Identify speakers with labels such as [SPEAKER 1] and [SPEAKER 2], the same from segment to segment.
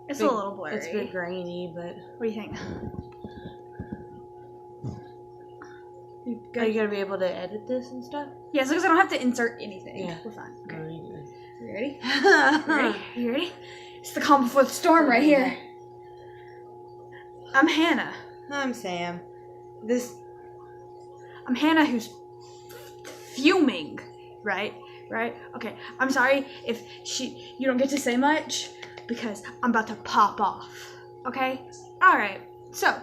[SPEAKER 1] It's a little blurry.
[SPEAKER 2] It's a bit grainy, but...
[SPEAKER 1] What do you think?
[SPEAKER 2] Are you going to be able to edit this and stuff?
[SPEAKER 1] Yeah, as long as I don't have to insert anything.
[SPEAKER 2] Yeah.
[SPEAKER 1] We're fine. Okay.
[SPEAKER 2] You
[SPEAKER 1] You ready? You ready? It's the calm before the storm right here. I'm Hannah.
[SPEAKER 2] I'm Sam.
[SPEAKER 1] I'm Hannah who's fuming, right? Okay, I'm sorry if you don't get to say much because I'm about to pop off, okay? Alright, so,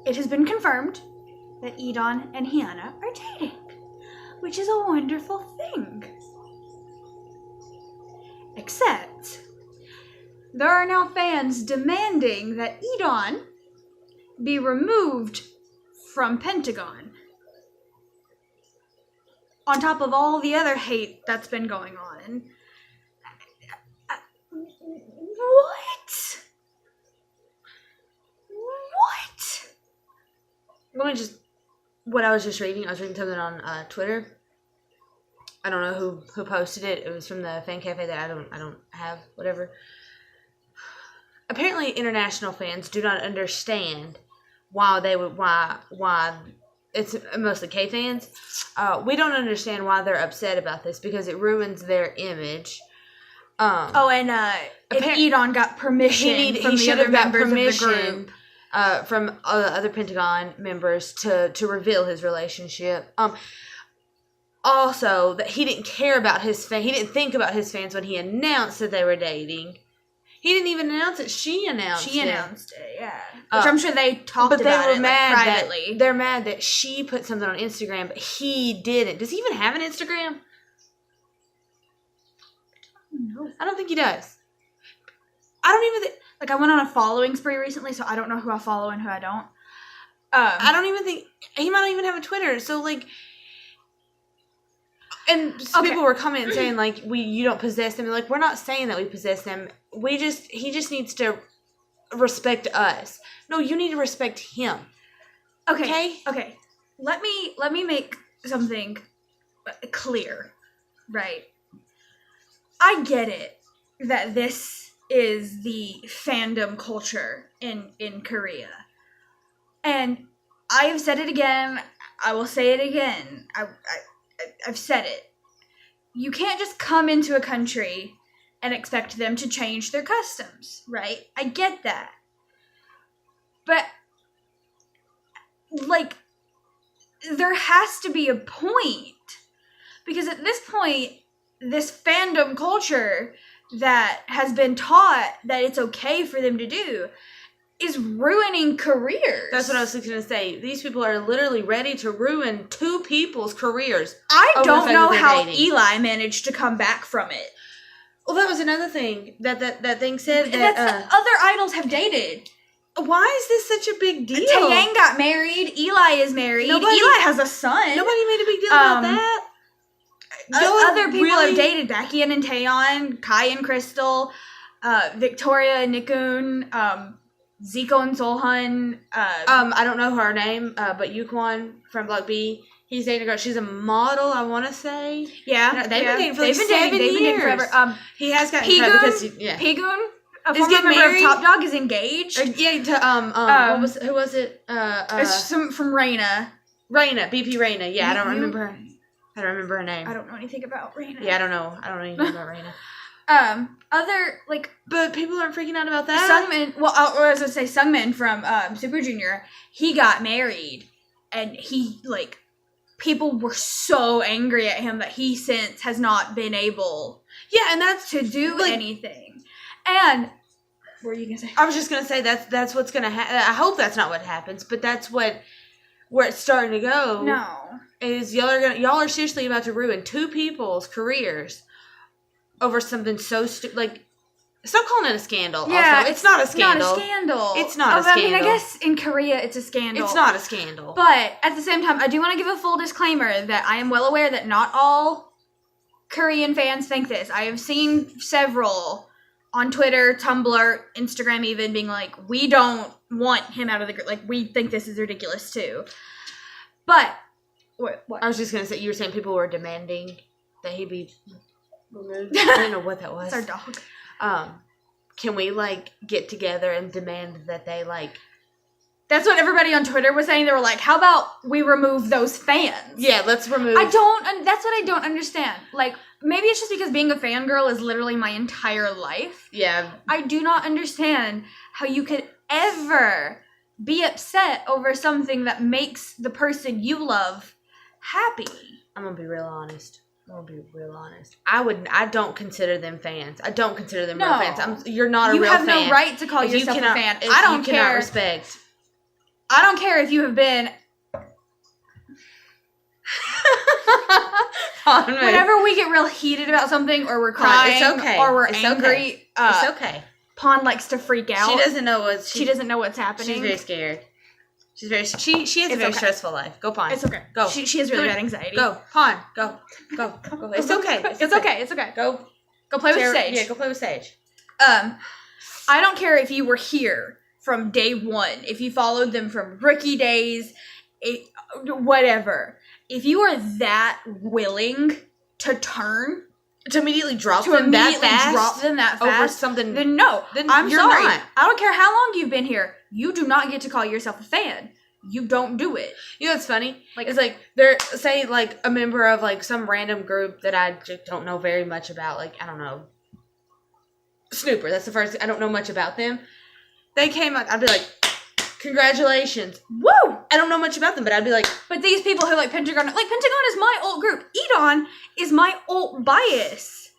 [SPEAKER 1] it has been confirmed that E'Dawn and Hyuna are dating, which is a wonderful thing. Except, there are now fans demanding that E'Dawn be removed from Pentagon. On top of all the other hate that's been going on. What?
[SPEAKER 2] What I was just reading, I was reading something on Twitter. I don't know who posted it. It was from the fan cafe that I don't have, whatever. Apparently international fans do not understand why it's mostly K fans. We don't understand why they're upset about this because it ruins their image.
[SPEAKER 1] If E'Dawn got permission from the other members of the group.
[SPEAKER 2] From other Pentagon members to reveal his relationship. Also, that he didn't care about his fans. He didn't think about his fans when he announced that they were dating. He didn't even announce it. She announced it.
[SPEAKER 1] Yeah. Which I'm sure they talked about it privately.
[SPEAKER 2] They're mad that she put something on Instagram, but he didn't. Does he even have an Instagram?
[SPEAKER 1] No.
[SPEAKER 2] I don't think he does. I don't even think...
[SPEAKER 1] I went on a following spree recently, so I don't know who I follow and who I don't.
[SPEAKER 2] I don't even think... He might not even have a Twitter, so, And people were commenting saying, you don't possess them. We're not saying that we possess them. He just needs to respect us. No, you need to respect him.
[SPEAKER 1] Okay. Let me make something clear, right? I get it that this is the fandom culture in Korea. And I have said it again. I will say it again. I've said it. You can't just come into a country and expect them to change their customs, right? I get that. But, there has to be a point. Because at this point, this fandom culture that has been taught that it's okay for them to do is ruining careers.
[SPEAKER 2] That's what I was going to say. These people are literally ready to ruin two people's careers.
[SPEAKER 1] I don't know how Eli managed to come back from it.
[SPEAKER 2] Well, that was another thing that thing said.
[SPEAKER 1] Other idols have dated.
[SPEAKER 2] Why is this such a big deal?
[SPEAKER 1] Taeyang got married. Eli is married. Eli has a son.
[SPEAKER 2] Nobody made a big deal about that.
[SPEAKER 1] Other people have dated. Baekhyun and Taeyeon, Kai and Crystal, Victoria and Nikun, Zico and Solhan.
[SPEAKER 2] I don't know her name, but Yukwon from Block B. He's dating a girl. She's a model, I want to say.
[SPEAKER 1] Yeah.
[SPEAKER 2] They've been dating for 7 years. They've been dating forever. He has gotten
[SPEAKER 1] Pigun, a former member of Top Dog, is engaged.
[SPEAKER 2] Who was it?
[SPEAKER 1] It's from Reina.
[SPEAKER 2] BP Reina. Yeah, I don't remember her name.
[SPEAKER 1] I don't know anything about Reina.
[SPEAKER 2] Yeah, I don't know anything about Reina.
[SPEAKER 1] But
[SPEAKER 2] people aren't freaking out about that.
[SPEAKER 1] Sungmin, I was going to say Sungmin from Super Junior, he got married, and he, people were so angry at him that he since has not been able
[SPEAKER 2] and that's
[SPEAKER 1] to do anything. And, what were you going to say?
[SPEAKER 2] I was just going to say that's what's going to happen. I hope that's not what happens, but that's where it's starting to go.
[SPEAKER 1] No.
[SPEAKER 2] Is y'all are seriously about to ruin two people's careers over something so stupid. Stop calling it a scandal.
[SPEAKER 1] Yeah,
[SPEAKER 2] also, it's not a scandal.
[SPEAKER 1] Not a scandal.
[SPEAKER 2] It's not a scandal.
[SPEAKER 1] I mean, I guess in Korea it's a scandal.
[SPEAKER 2] It's not a scandal.
[SPEAKER 1] But at the same time, I do want to give a full disclaimer that I am well aware that not all Korean fans think this. I have seen several on Twitter, Tumblr, Instagram even being like, we don't want him out of the group. We think this is ridiculous too. But, what?
[SPEAKER 2] I was just going to say, you were saying people were demanding that he be removed. I didn't know what that was.
[SPEAKER 1] It's our dog.
[SPEAKER 2] can we, like, get together and demand that they, like...
[SPEAKER 1] That's what everybody on Twitter was saying. They were like, how about we remove those fans?
[SPEAKER 2] Yeah, let's remove...
[SPEAKER 1] that's what I don't understand. Like, maybe it's just because being a fangirl is literally my entire life.
[SPEAKER 2] Yeah.
[SPEAKER 1] I do not understand how you could ever be upset over something that makes the person you love happy.
[SPEAKER 2] I'm gonna be real honest. I don't consider them fans. I don't consider them real fans. You're not a real fan.
[SPEAKER 1] You have no right to call yourself a fan. I don't care.
[SPEAKER 2] You cannot respect...
[SPEAKER 1] I don't care if you have been... Whenever we get real heated about something, or we're crying,
[SPEAKER 2] it's okay.
[SPEAKER 1] or we're
[SPEAKER 2] it's
[SPEAKER 1] angry,
[SPEAKER 2] okay. It's okay.
[SPEAKER 1] Pawn likes to freak out.
[SPEAKER 2] She doesn't know what's...
[SPEAKER 1] She doesn't know what's happening.
[SPEAKER 2] She's very scared. She has a very stressful life. Go, Pawn.
[SPEAKER 1] It's okay.
[SPEAKER 2] Go.
[SPEAKER 1] She has really bad anxiety.
[SPEAKER 2] Go, Pawn. Go. It's okay.
[SPEAKER 1] It's okay.
[SPEAKER 2] Go
[SPEAKER 1] play with Sage.
[SPEAKER 2] Yeah, go play with Sage.
[SPEAKER 1] I don't care if you were here from day one, if you followed them from rookie days, whatever. If you are that willing to turn,
[SPEAKER 2] to immediately drop them that fast over something,
[SPEAKER 1] then no.
[SPEAKER 2] Then
[SPEAKER 1] I'm
[SPEAKER 2] you're
[SPEAKER 1] sorry.
[SPEAKER 2] not.
[SPEAKER 1] I don't care how long you've been here. You do not get to call yourself a fan. You don't do it.
[SPEAKER 2] You know what's funny? Like, it's like, they're, say, like, a member of, like, some random group that I just don't know very much about. Like, I don't know. Snooper. That's the first, I don't know much about them. They came up, I'd be like, congratulations. Woo! I don't know much about them, but I'd be like...
[SPEAKER 1] But these people who like Pentagon is my alt group. E'Dawn is my alt bias.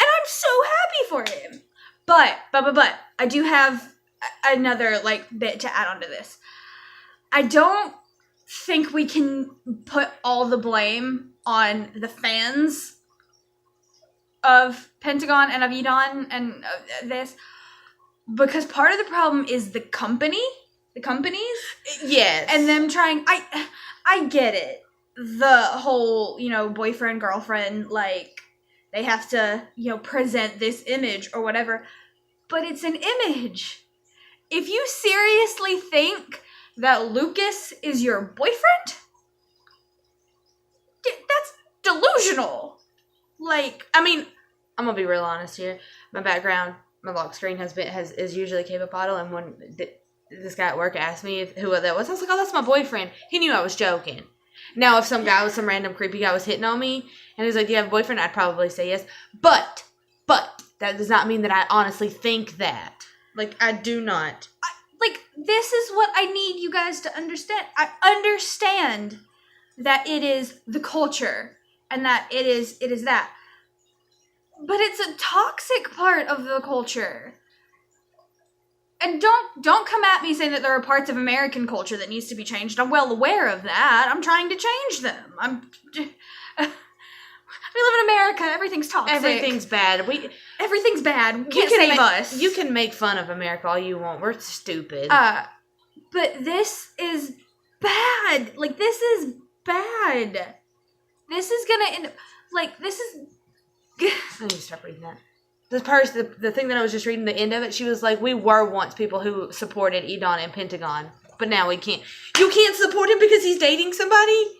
[SPEAKER 1] And I'm so happy for him. But, I do have another, like, bit to add on to this. I don't think we can put all the blame on the fans of Pentagon and of E'Dawn and this... Because part of the problem is the companies.
[SPEAKER 2] Yes.
[SPEAKER 1] And them trying, I get it. The whole, boyfriend, girlfriend, like, they have to, present this image or whatever. But it's an image. If you seriously think that Lucas is your boyfriend, that's delusional. Like,
[SPEAKER 2] I mean, I'm gonna be real honest here. My background... My lock screen is usually K-pop idol, and when this guy at work asked me who that was, I was like, oh, that's my boyfriend. He knew I was joking. Now, if some random creepy guy was hitting on me, and he was like, do you have a boyfriend? I'd probably say yes. But, that does not mean that I honestly think that. Like, I do not.
[SPEAKER 1] This is what I need you guys to understand. I understand that it is the culture, and that it is that. But it's a toxic part of the culture. And don't come at me saying that there are parts of American culture that needs to be changed. I'm well aware of that. I'm trying to change them. We live in America. Everything's toxic.
[SPEAKER 2] Everything's bad.
[SPEAKER 1] Everything's bad. You can't save us.
[SPEAKER 2] You can make fun of America all you want. We're stupid.
[SPEAKER 1] But this is bad. Like, this is bad. This is gonna end up... Like, this is...
[SPEAKER 2] I need to stop reading that. The thing that I was just reading, the end of it, she was like, we were once people who supported E'Dawn and Pentagon, but now we can't. You can't support him because he's dating somebody?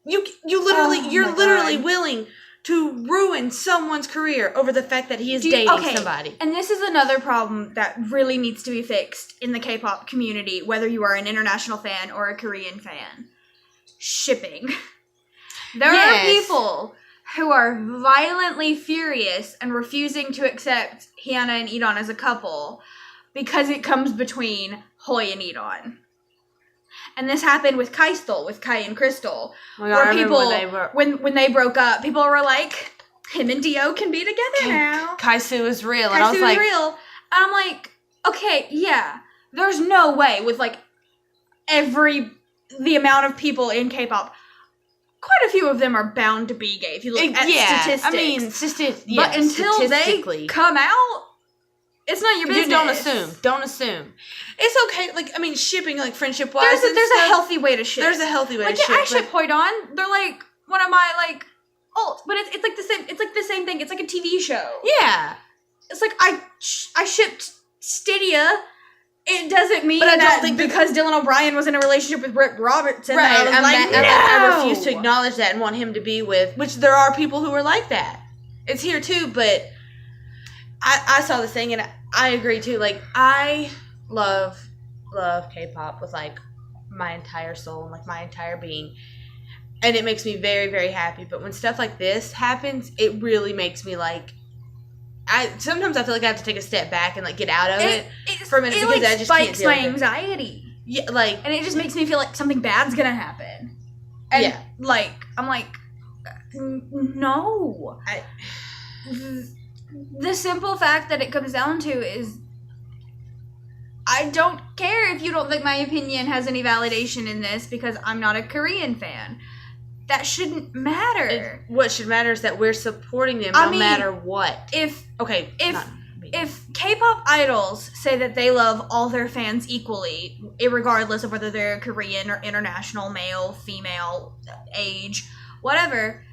[SPEAKER 2] You're literally willing to ruin someone's career over the fact that he is dating somebody.
[SPEAKER 1] And this is another problem that really needs to be fixed in the K-pop community, whether you are an international fan or a Korean fan. Shipping. There are people who are violently furious and refusing to accept Hyuna and E'Dawn as a couple because it comes between Hoi and E'Dawn. And this happened with Kaistol, with Kai and Crystal, where people, when they broke up, people were like, him and Dio can be together now.
[SPEAKER 2] Kaisu is real. And I was like...
[SPEAKER 1] real. And I'm like, okay, yeah, there's no way with, like, the amount of people in K-pop... Quite a few of them are bound to be gay if you look at statistics.
[SPEAKER 2] I mean,
[SPEAKER 1] but until they come out, it's not your business.
[SPEAKER 2] Don't assume. It's okay. Like, I mean, shipping, like, friendship-wise.
[SPEAKER 1] There's a healthy way to ship.
[SPEAKER 2] There's a healthy way to ship.
[SPEAKER 1] I ship Hoidon. They're, like, one of my, like, alts. But it's like the same. It's like the same thing. It's like a TV show.
[SPEAKER 2] Yeah.
[SPEAKER 1] It's like I shipped Stydia. It doesn't mean that because Dylan O'Brien was in a relationship with Rick Robertson.
[SPEAKER 2] Right.
[SPEAKER 1] I
[SPEAKER 2] refuse to acknowledge that and want him to be with, which there are people who are like that. It's here too, but I saw this thing and I agree too. Like, I love K-pop with, like, my entire soul and, like, my entire being. And it makes me very, very happy. But when stuff like this happens, it really makes me, like, sometimes I feel like I have to take a step back and, like, get out of it for a minute because I just can't deal with it.
[SPEAKER 1] It spikes my anxiety.
[SPEAKER 2] Yeah, like,
[SPEAKER 1] and it just makes me feel like something bad's gonna happen. And like, I'm like, no. The simple fact that it comes down to is, I don't care if you don't think my opinion has any validation in this because I'm not a Korean fan. That shouldn't matter.
[SPEAKER 2] What should matter is that we're supporting them no matter what. If
[SPEAKER 1] K-pop idols say that they love all their fans equally, irregardless of whether they're Korean or international, male, female, age, whatever,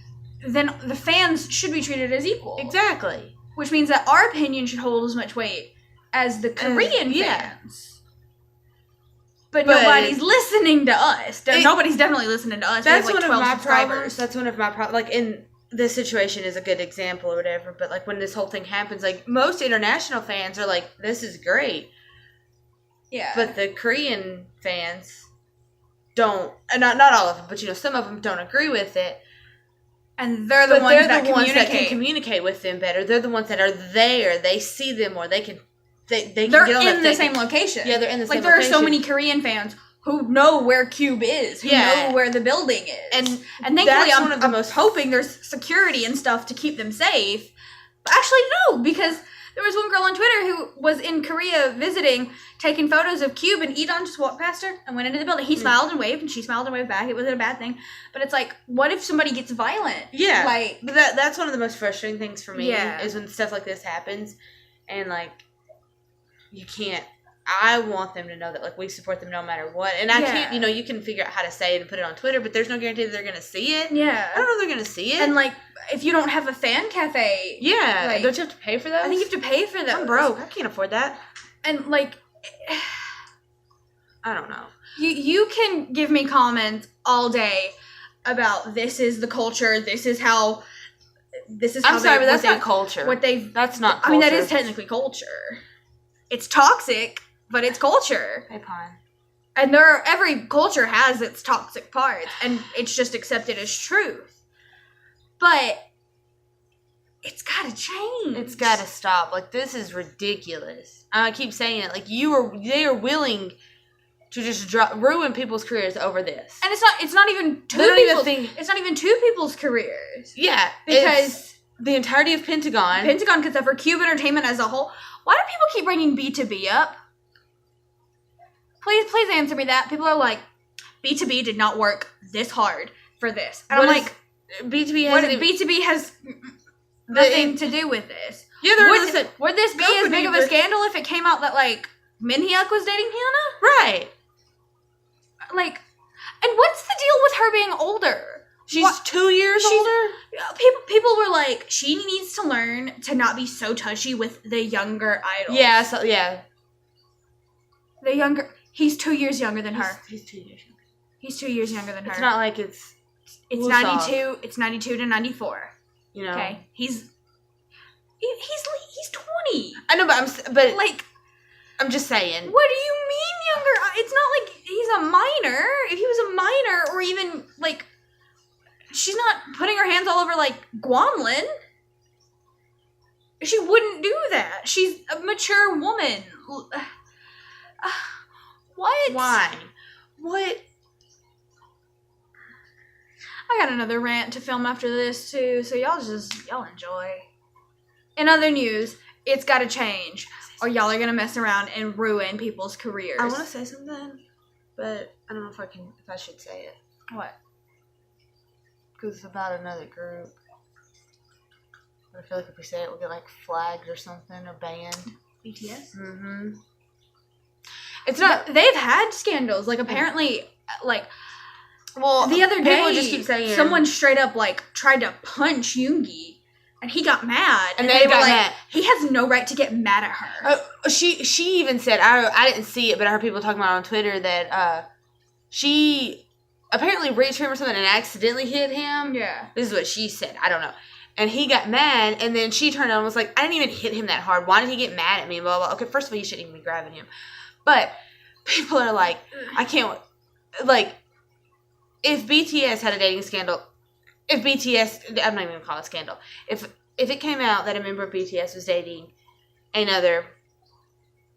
[SPEAKER 1] then the fans should be treated as equal.
[SPEAKER 2] Exactly.
[SPEAKER 1] Which means that our opinion should hold as much weight as the Korean fans. But nobody's listening to us. Nobody's definitely listening to us.
[SPEAKER 2] That's
[SPEAKER 1] we have like 12 subscribers.
[SPEAKER 2] That's one of my problems. Like, in this situation is a good example or whatever, but, like, when this whole thing happens, like, most international fans are like, this is great.
[SPEAKER 1] Yeah.
[SPEAKER 2] But the Korean fans don't, and not all of them, but, you know, some of them don't agree with it.
[SPEAKER 1] And they're the ones that
[SPEAKER 2] can communicate with them better. They're the ones that are there. They see them more. They can They're
[SPEAKER 1] in the same location.
[SPEAKER 2] Yeah, they're in the same location.
[SPEAKER 1] Like, there are so many Korean fans who know where Cube is, who know where the building is. And thankfully, I'm hoping there's security and stuff to keep them safe. But actually, no, because there was one girl on Twitter who was in Korea visiting, taking photos of Cube, and E'Dawn just walked past her and went into the building. He smiled and waved, and she smiled and waved back. It wasn't a bad thing. But it's like, what if somebody gets violent?
[SPEAKER 2] Yeah.
[SPEAKER 1] Like,
[SPEAKER 2] but that's one of the most frustrating things for me is when stuff like this happens. And, like, you can't. I want them to know that, like, we support them no matter what. And I can't, you know, you can figure out how to say it and put it on Twitter, but there's no guarantee that they're going to see it.
[SPEAKER 1] Yeah.
[SPEAKER 2] I don't know if they're going to see it.
[SPEAKER 1] And, like, if you don't have a fan cafe.
[SPEAKER 2] Yeah.
[SPEAKER 1] Like,
[SPEAKER 2] don't you have to pay for those?
[SPEAKER 1] I think you have to pay for those.
[SPEAKER 2] I'm broke. I can't afford that.
[SPEAKER 1] And, like,
[SPEAKER 2] I don't know.
[SPEAKER 1] You can give me comments all day about this is the culture, this is how
[SPEAKER 2] I'm sorry, but that's not culture. That's not culture.
[SPEAKER 1] I mean, that is technically culture. It's toxic, but it's culture.
[SPEAKER 2] Hey, Pine.
[SPEAKER 1] And every culture has its toxic parts, and it's just accepted as truth. But it's gotta change.
[SPEAKER 2] It's gotta stop. Like, this is ridiculous. I keep saying it. Like, they are willing to just ruin people's careers over this.
[SPEAKER 1] And it's not even it's not even two people's careers.
[SPEAKER 2] Yeah.
[SPEAKER 1] Because
[SPEAKER 2] the entirety of Pentagon
[SPEAKER 1] could suffer. Cube Entertainment as a whole. Why do people keep bringing B2B up? Please answer me that. People are like, B2B did not work this hard for this. And I'm like, B2B has nothing to do with this.
[SPEAKER 2] Yeah,
[SPEAKER 1] would this be as big of a scandal if it came out that, like, Minhyuk was dating Hyuna?
[SPEAKER 2] Right.
[SPEAKER 1] Like, and what's the deal with her being older?
[SPEAKER 2] She's 2 years older?
[SPEAKER 1] People were like, she needs to learn to not be so touchy with the younger idols.
[SPEAKER 2] Yeah,
[SPEAKER 1] He's 2 years younger than her.
[SPEAKER 2] He's 2 years younger.
[SPEAKER 1] He's 2 years younger than her.
[SPEAKER 2] It's not like it's
[SPEAKER 1] 92. It's 92 to 94.
[SPEAKER 2] You know.
[SPEAKER 1] Okay. He's 20.
[SPEAKER 2] I know, but like, I'm just saying.
[SPEAKER 1] What do you mean younger? It's not like he's a minor. If he was a minor, or even, like, she's not putting her hands all over, like, Guamlin. She wouldn't do that. She's a mature woman. What?
[SPEAKER 2] Why? What?
[SPEAKER 1] I got another rant to film after this, too, so y'all enjoy. In other news, it's gotta change, or y'all are gonna mess around and ruin people's careers.
[SPEAKER 2] I want to say something, but I don't know if I should say it.
[SPEAKER 1] What?
[SPEAKER 2] Because it's about another group. But I feel like if we say it, we'll get, like, flagged or something, or banned.
[SPEAKER 1] BTS?
[SPEAKER 2] Mm-hmm.
[SPEAKER 1] It's not... They've had scandals. Like, apparently, like... Well, the other day,
[SPEAKER 2] just keep saying
[SPEAKER 1] someone straight up, like, tried to punch Yoongi, and he got mad.
[SPEAKER 2] And they were like,
[SPEAKER 1] mad. He has no right to get mad at her.
[SPEAKER 2] She even said, I didn't see it, but I heard people talking about it on Twitter, that she apparently reached for him or something and accidentally hit him.
[SPEAKER 1] Yeah.
[SPEAKER 2] This is what she said. I don't know. And he got mad, and then she turned on and was like, I didn't even hit him that hard. Why did he get mad at me? Blah, blah, blah. Okay, first of all, you shouldn't even be grabbing him. But people are like, I can't, like, if BTS had a dating scandal, I'm not even going to call it a scandal. If it came out that a member of BTS was dating another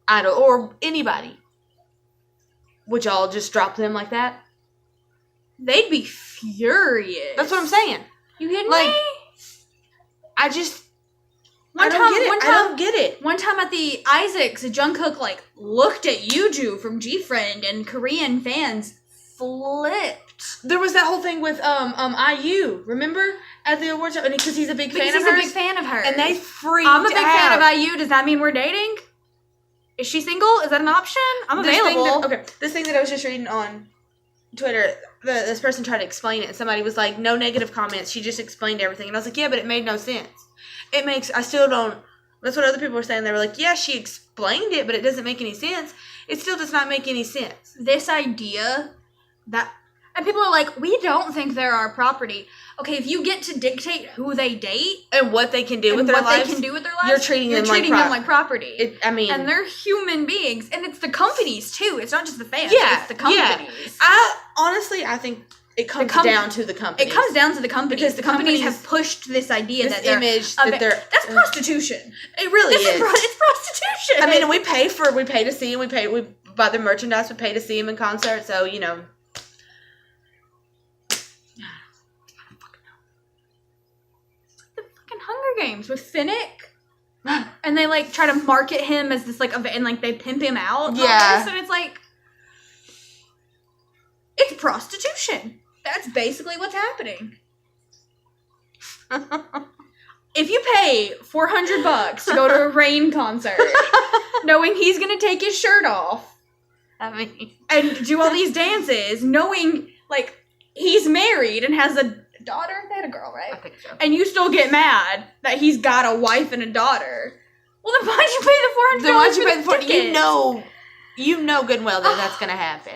[SPEAKER 2] idol or anybody, would y'all just drop them like that?
[SPEAKER 1] They'd be furious.
[SPEAKER 2] That's what I'm saying.
[SPEAKER 1] You kidding
[SPEAKER 2] like,
[SPEAKER 1] me?
[SPEAKER 2] I don't get it.
[SPEAKER 1] One time at the Isaacs, Jungkook like looked at Yuju from G-Friend, and Korean fans flipped.
[SPEAKER 2] There was that whole thing with IU, remember? At the awards show, because he's a big fan of hers.
[SPEAKER 1] He's a big fan of hers.
[SPEAKER 2] And they freaked out.
[SPEAKER 1] I'm a big fan of IU. Does that mean we're dating? Is she single? Is that an option? I'm available.
[SPEAKER 2] This thing that I was just reading on Twitter, this person tried to explain it, and somebody was like, no negative comments, she just explained everything. And I was like, yeah, but it made no sense. I still don't, that's what other people were saying. They were like, yeah, she explained it, but it doesn't make any sense. It still does not make any sense.
[SPEAKER 1] This idea that, and people are like, we don't think they're our property. Okay, if you get to dictate who they date
[SPEAKER 2] and what they can do with their lives, you're treating them like
[SPEAKER 1] property. And they're human beings, and it's the companies too. It's not just the fans.
[SPEAKER 2] Yeah,
[SPEAKER 1] it's the companies.
[SPEAKER 2] Yeah. I think it comes down to the companies.
[SPEAKER 1] It comes down to the companies because the companies have pushed this idea that that's prostitution.
[SPEAKER 2] It really is.
[SPEAKER 1] It's prostitution.
[SPEAKER 2] I mean, we pay to see them. We buy their merchandise. We pay to see them in concert. So
[SPEAKER 1] Hunger Games with Finnick, and they like try to market him as this like and like they pimp him out.
[SPEAKER 2] Yeah,
[SPEAKER 1] and it's like it's prostitution. That's basically what's happening. If you pay $400 to go to a Rain concert, knowing he's gonna take his shirt off, and do all these dances, knowing like he's married and has a daughter, they had a girl, right?
[SPEAKER 2] I think so.
[SPEAKER 1] And you still get mad that he's got a wife and a daughter. Well, then why'd you pay the $400?
[SPEAKER 2] Then why'd you pay the $400? You know good and well that that's gonna happen.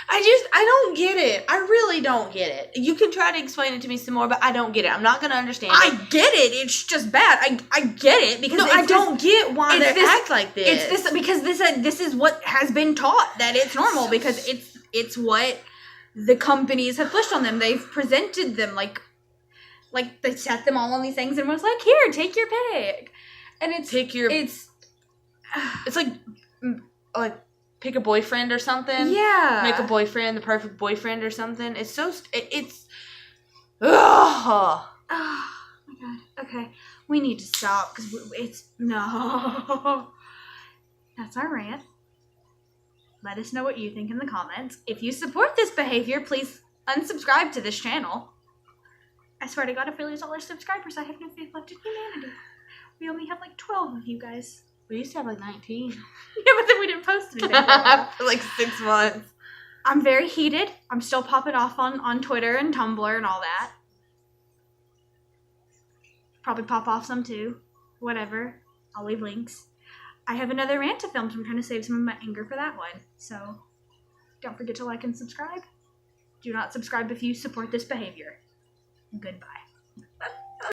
[SPEAKER 2] I don't get it. I really don't get it. You can try to explain it to me some more, but I don't get it. I'm not gonna understand it.
[SPEAKER 1] I get it. It's just bad. I get it because
[SPEAKER 2] I don't get why they act like this.
[SPEAKER 1] It's this because this is what has been taught, that it's normal because it's what the companies have pushed on them. They've presented them like they set them all on these things and was like, here, take your pick. And it's like pick a boyfriend or something. Yeah.
[SPEAKER 2] Make a boyfriend, the perfect boyfriend or something. It's so it's
[SPEAKER 1] oh my god. Okay. We need to stop because no. That's our rant. Let us know what you think in the comments. If you support this behavior, please unsubscribe to this channel. I swear to God, if we lose all our subscribers, I have no faith left in humanity. We only have like 12 of you guys.
[SPEAKER 2] We used to have like 19.
[SPEAKER 1] Yeah, but then we didn't post anything for
[SPEAKER 2] like 6 months.
[SPEAKER 1] I'm very heated. I'm still popping off on Twitter and Tumblr and all that. Probably pop off some too. Whatever. I'll leave links. I have another rant to film, so I'm trying to save some of my anger for that one. So, don't forget to like and subscribe. Do not subscribe if you support this behavior. Goodbye.